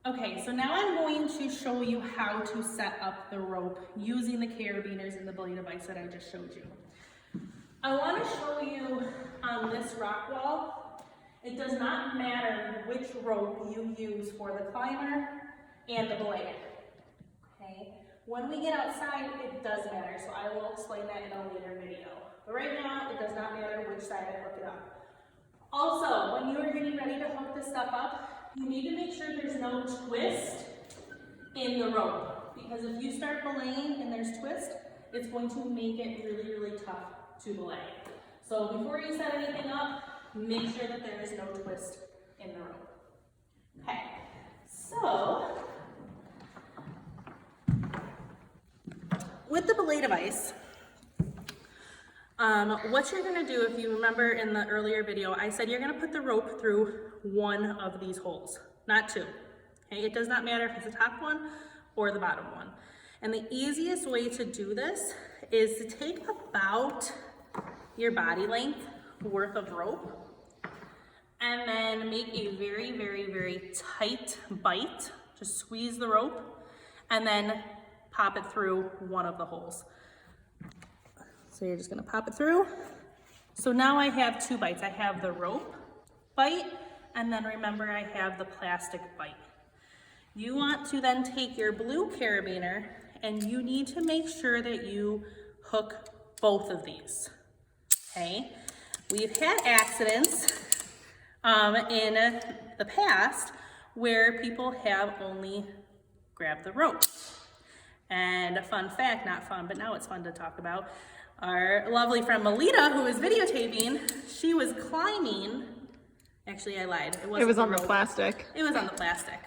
Okay, so now I'm going to show you how to set up the rope using the carabiners and the belay device that I just showed you. I want to show you on this rock wall, it does not matter which rope you use for the climber and the belay. Okay, when we get outside, it does matter, so I will explain that in a later video. But right now, it does not matter which side I hook it up. Also, when you are getting ready to hook this stuff up, you need to make sure there's no twist in the rope, because if you start belaying and there's twist, it's going to make it really, really tough to belay. So before you set anything up, make sure that there is no twist in the rope. Okay, so with the belay device, what you're going to do, if you remember in the earlier video, I said you're going to put the rope through one of these holes, not two. Okay, it does not matter if it's the top one or the bottom one. And the easiest way to do this is to take about your body length worth of rope and then make a very, very, very tight bite. Just squeeze the rope and then pop it through one of the holes. So you're just gonna pop it through. So now I have two bites. I have the rope bite, and then remember I have the plastic bite. You want to then take your blue carabiner and you need to make sure that you hook both of these, okay? We've had accidents in the past where people have only grabbed the rope. And a fun fact, not fun, but now it's fun to talk about, our lovely friend Melita, who was videotaping, she was climbing. Actually, I lied. It was on the plastic. It was on the plastic.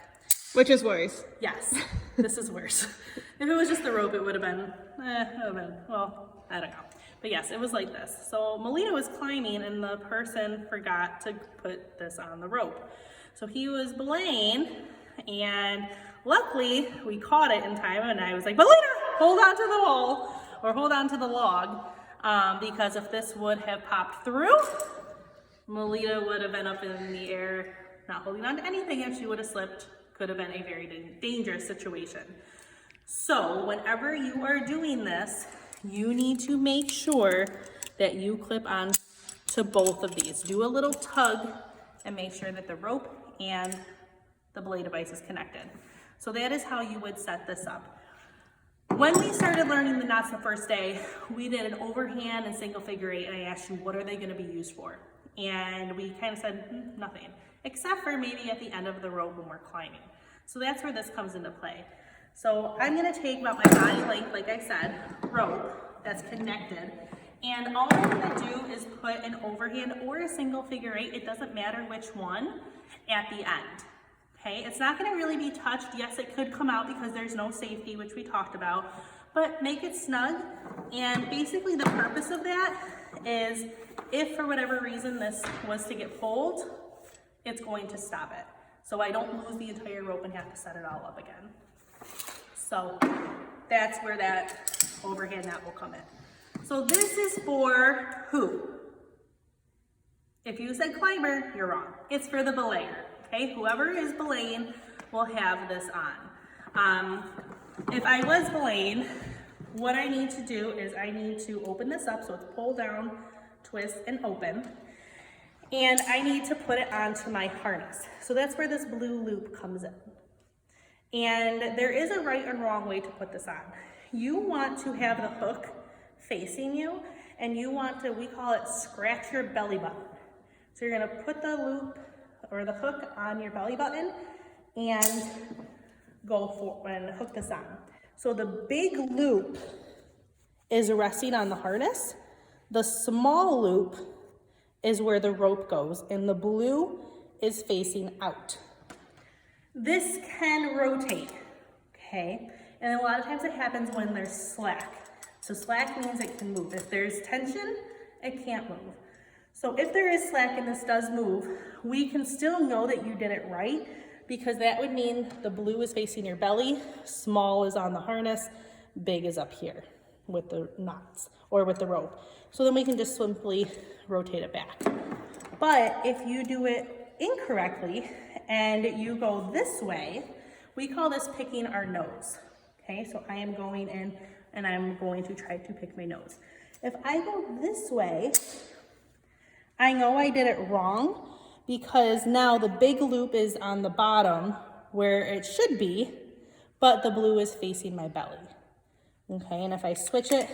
Which is worse. Yes, this is worse. If it was just the rope, it would have been, well, I don't know. But yes, it was like this. So Melita was climbing and the person forgot to put this on the rope. So he was belaying and luckily we caught it in time and I was like, Melita, hold on to the wall or hold on to the log because if this would have popped through, Melita would have been up in the air, not holding on to anything. If she would have slipped, could have been a very dangerous situation. So whenever you are doing this, you need to make sure that you clip on to both of these. Do a little tug and make sure that the rope and the belay device is connected. So that is how you would set this up. When we started learning the knots the first day, we did an overhand and single figure eight, and I asked you, what are they going to be used for? And we kind of said, nothing, except for maybe at the end of the rope when we're climbing. So that's where this comes into play. So I'm going to take about my body length, like I said, rope that's connected, and all I'm going to do is put an overhand or a single figure eight, it doesn't matter which one, at the end. Okay, it's not going to really be touched. Yes, it could come out because there's no safety, which we talked about, but make it snug. And basically the purpose of that is if for whatever reason this was to get pulled, it's going to stop it. So I don't lose the entire rope and have to set it all up again. So that's where that overhand knot will come in. So this is for who? If you said climber, you're wrong. It's for the belayer. Okay, whoever is belaying will have this on. If I was belaying, what I need to do is I need to open this up so it's pull down, twist, and open. And I need to put it onto my harness. So that's where this blue loop comes in. And there is a right and wrong way to put this on. You want to have the hook facing you, and you want to, we call it scratch your belly button. So you're gonna put the loop or the hook on your belly button and go for and hook this on. So the big loop is resting on the harness. The small loop is where the rope goes, and the blue is facing out. This can rotate, okay? And a lot of times it happens when there's slack. So slack means it can move. If there's tension, it can't move. So if there is slack and this does move, we can still know that you did it right because that would mean the blue is facing your belly, small is on the harness, big is up here with the knots or with the rope. So then we can just simply rotate it back. But if you do it incorrectly and you go this way, We call this picking our nose. Okay, so I am going in and I'm going to try to pick my nose. If I go this way, I know I did it wrong because now the big loop is on the bottom where it should be, but the blue is facing my belly. Okay, and if I switch it,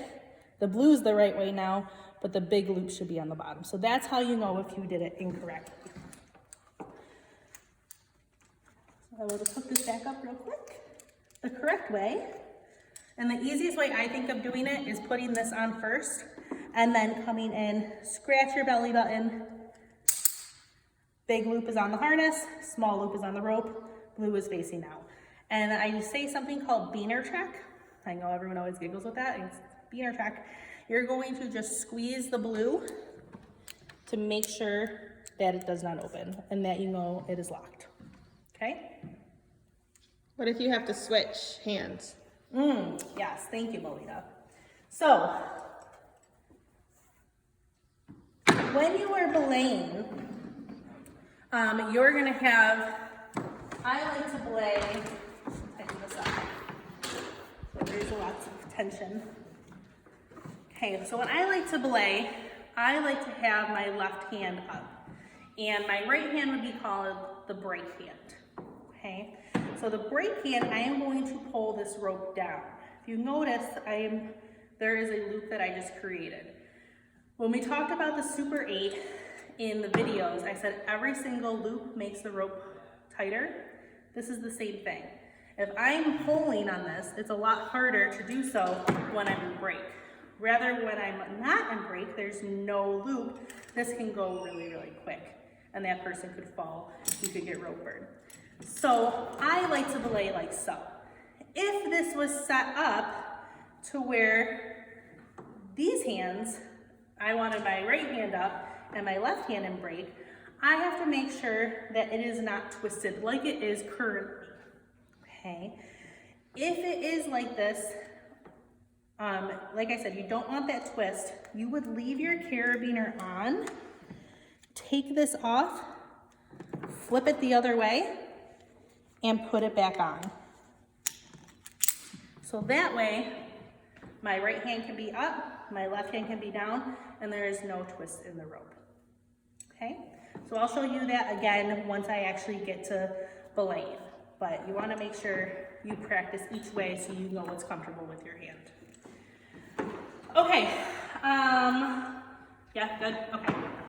the blue's the right way now, but the big loop should be on the bottom. So that's how you know if you did it incorrectly. So I will just hook this back up real quick. The correct way, and the easiest way I think of doing it is putting this on first and then coming in, scratch your belly button. Big loop is on the harness, small loop is on the rope, blue is facing out. And I say something called beaner track. I know everyone always giggles with that. It's beaner track. You're going to just squeeze the blue to make sure that it does not open and that you know it is locked. Okay? What if you have to switch hands? Yes, thank you, Melita. So, when you are belaying, you're gonna have, I like to belay, tighten this up, so there's lots of tension. Okay, so when I like to belay, I like to have my left hand up, and my right hand would be called the break hand, okay? So the break hand, I am going to pull this rope down. If you notice, there is a loop that I just created. When we talked about the Super 8 in the videos, I said every single loop makes the rope tighter. This is the same thing. If I'm pulling on this, it's a lot harder to do so when I'm in break. Rather, when I'm not in break, there's no loop, this can go really, really quick. And that person could fall, you could get rope burn. So I like to belay like so. If this was set up to where these hands, I wanted my right hand up and my left hand in break, I have to make sure that it is not twisted like it is currently, okay? If it is like this, like I said, you don't want that twist. You would leave your carabiner on, take this off, flip it the other way, and put it back on. So that way, my right hand can be up, my left hand can be down, and there is no twist in the rope. Okay? So I'll show you that again once I actually get to belaying. But you want to make sure you practice each way so you know what's comfortable with your hand. Okay. Yeah, good? Okay.